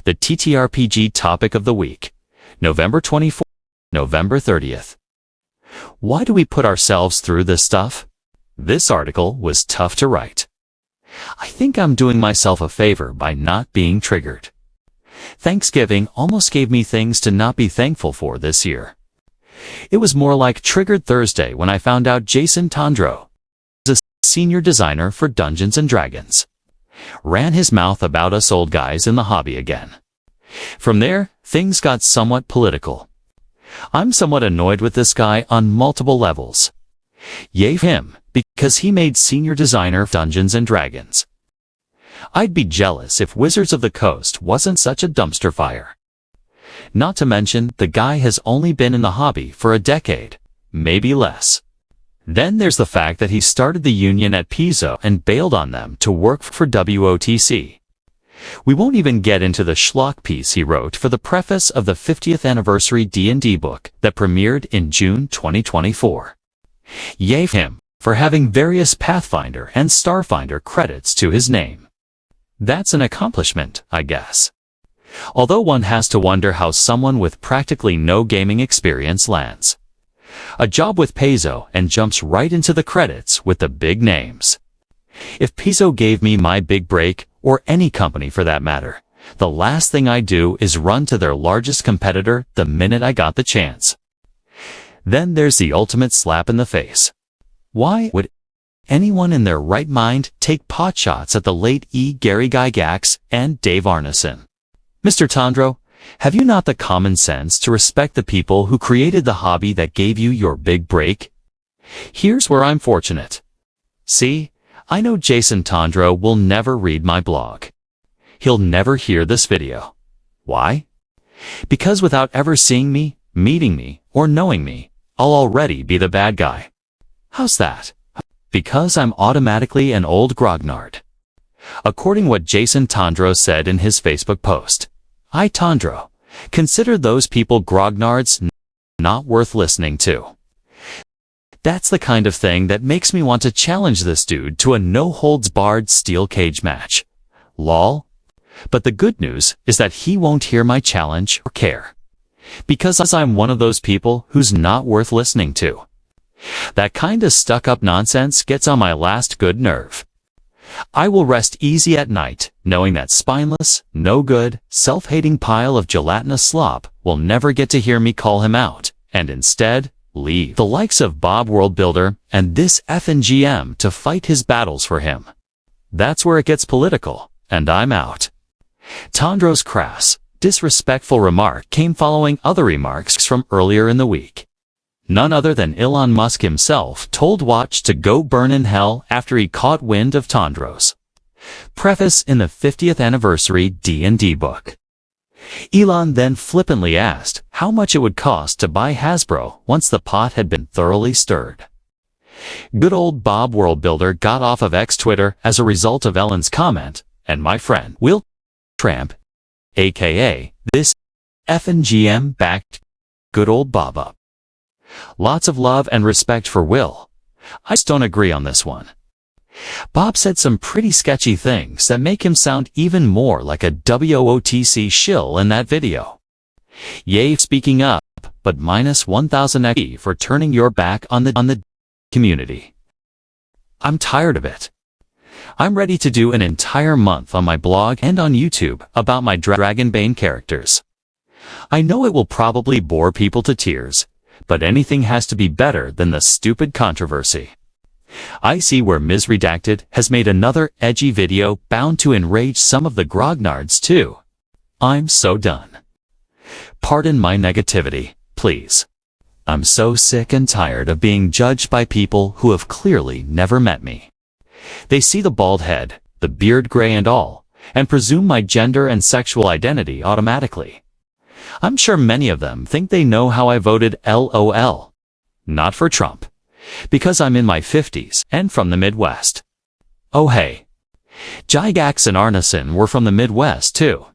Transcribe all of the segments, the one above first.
The TTRPG topic of the week, November 24th, November 30th. Why do we put ourselves through this stuff? This article was tough to write. I think I'm doing myself a favor by not being triggered. Thanksgiving almost gave me things to not be thankful for this year. It was more like Triggered Thursday when I found out Jason Tondro, a senior designer for Dungeons & Dragons, ran his mouth about us old guys in the hobby again. From there, things got somewhat political. I'm somewhat annoyed with this guy on multiple levels. Yay him, because he made senior designer of Dungeons & Dragons. I'd be jealous if Wizards of the Coast wasn't such a dumpster fire. Not to mention, the guy has only been in the hobby for a decade, maybe less. Then there's the fact that he started the union at Paizo and bailed on them to work for WOTC. We won't even get into the schlock piece he wrote for the preface of the 50th anniversary D&D book that premiered in June 2024. Yay him for having various Pathfinder and Starfinder credits to his name. That's an accomplishment, I guess. Although one has to wonder how someone with practically no gaming experience lands a job with Paizo and jumps right into the credits with the big names. If Paizo gave me my big break, or any company for that matter, the last thing I do is run to their largest competitor the minute I got the chance. Then there's the ultimate slap in the face. Why would anyone in their right mind take potshots at the late Gary Gygax and Dave Arneson? Mr. Tondro, have you not the common sense to respect the people who created the hobby that gave you your big break? Here's where I'm fortunate. See, I know Jason Tondro will never read my blog. He'll never hear this video. Why? Because without ever seeing me, meeting me, or knowing me, I'll already be the bad guy. How's that? Because I'm automatically an old grognard. According what Jason Tondro said in his Facebook post, I, Tondro, consider those people grognards not worth listening to. That's the kind of thing that makes me want to challenge this dude to a no-holds-barred steel cage match. Lol. But the good news is that he won't hear my challenge or care. Because I'm one of those people who's not worth listening to. That kind of stuck-up nonsense gets on my last good nerve. I will rest easy at night, knowing that spineless, no-good, self-hating pile of gelatinous slop will never get to hear me call him out, and instead, leave the likes of Bob Worldbuilder and this effing GM to fight his battles for him. That's where it gets political, and I'm out. Tondro's crass, disrespectful remark came following other remarks from earlier in the week. None other than Elon Musk himself told Watch to go burn in hell after he caught wind of Tondro's preface in the 50th anniversary D&D book. Elon then flippantly asked how much it would cost to buy Hasbro once the pot had been thoroughly stirred. Good old Bob Worldbuilder got off of X Twitter as a result of Elon's comment, and my friend Will Tramp, aka this effing GM, backed good old Bob up. Lots of love and respect for Will. I just don't agree on this one. Bob said some pretty sketchy things that make him sound even more like a WOTC shill in that video. Yay speaking up, but minus 1000 XP for turning your back on the community. I'm tired of it. I'm ready to do an entire month on my blog and on YouTube about my Dragonbane characters. I know it will probably bore people to tears, but anything has to be better than the stupid controversy. I see where Ms. Redacted has made another edgy video bound to enrage some of the grognards too. I'm so done. Pardon my negativity, please. I'm so sick and tired of being judged by people who have clearly never met me. They see the bald head, the beard gray and all, and presume my gender and sexual identity automatically. I'm sure many of them think they know how I voted LOL. Not for Trump. Because I'm in my 50s and from the Midwest. Oh hey. Gygax and Arneson were from the Midwest too.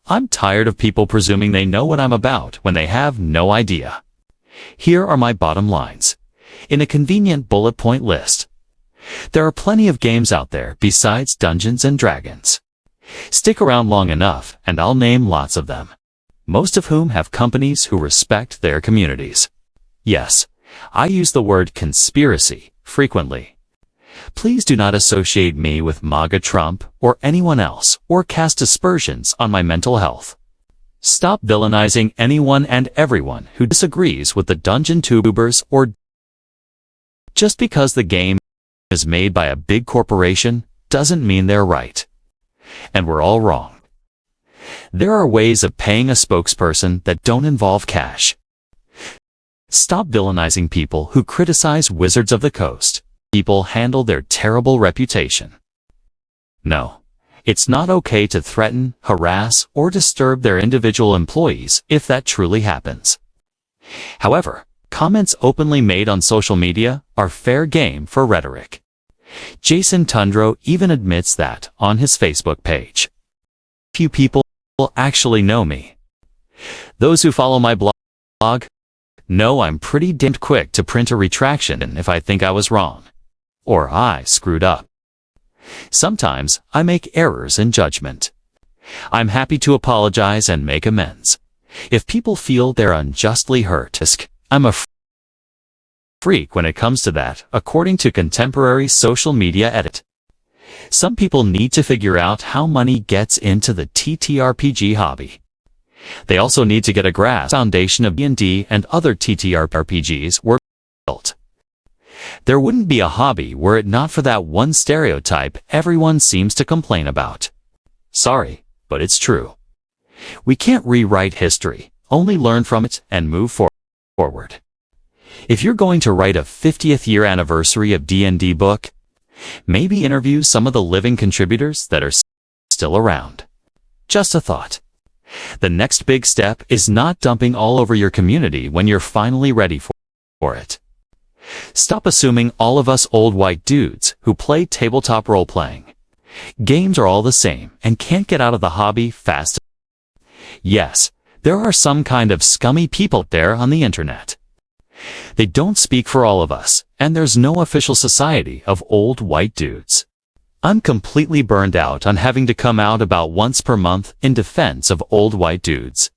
I'm tired of people presuming they know what I'm about when they have no idea. Here are my bottom lines, in a convenient bullet point list. There are plenty of games out there besides Dungeons & Dragons. Stick around long enough and I'll name lots of them, most of whom have companies who respect their communities. Yes, I use the word conspiracy frequently. Please do not associate me with MAGA Trump or anyone else or cast aspersions on my mental health. Stop villainizing anyone and everyone who disagrees with the Dungeon Tubers or just because the game is made by a big corporation doesn't mean they're right. And we're all wrong. There are ways of paying a spokesperson that don't involve cash. Stop villainizing people who criticize Wizards of the Coast. People handle their terrible reputation. No, it's not okay to threaten, harass, or disturb their individual employees if that truly happens. However, comments openly made on social media are fair game for rhetoric. Jason Tundro even admits that on his Facebook page. Few people actually know me. Those who follow my blog know I'm pretty damn quick to print a retraction if I think I was wrong, or I screwed up. Sometimes I make errors in judgment. I'm happy to apologize and make amends. If people feel they're unjustly hurt, I'm a freak when it comes to that, according to contemporary social media edit. Some people need to figure out how money gets into the TTRPG hobby. They also need to get a grasp foundation of D&D and other TTRPGs were built. There wouldn't be a hobby were it not for that one stereotype everyone seems to complain about. Sorry, but it's true. We can't rewrite history, only learn from it and move forward. If you're going to write a 50th year anniversary of D&D book, maybe interview some of the living contributors that are still around. Just a thought. The next big step is not dumping all over your community when you're finally ready for it. Stop assuming all of us old white dudes who play tabletop role-playing games are all the same and can't get out of the hobby fast. Yes, there are some kind of scummy people there on the internet. They don't speak for all of us, and there's no official society of old white dudes. I'm completely burned out on having to come out about once per month in defense of old white dudes.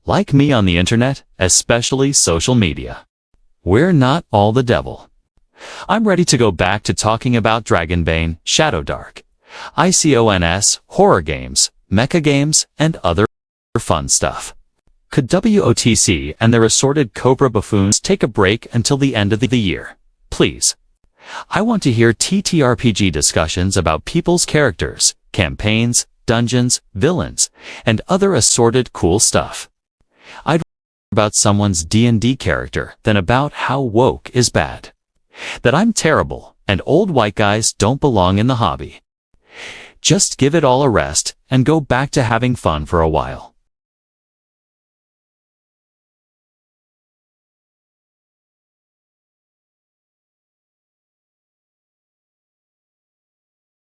Like me on the internet, especially social media. We're not all the devil. I'm ready to go back to talking about Dragonbane, Shadowdark, ICONS, horror games, mecha games, and other fun stuff. Could WOTC and their assorted Cobra buffoons take a break until the end of the year? Please. I want to hear TTRPG discussions about people's characters, campaigns, dungeons, villains, and other assorted cool stuff. I'd rather about someone's D&D character than about how woke is bad. That I'm terrible and old white guys don't belong in the hobby. Just give it all a rest and go back to having fun for a while.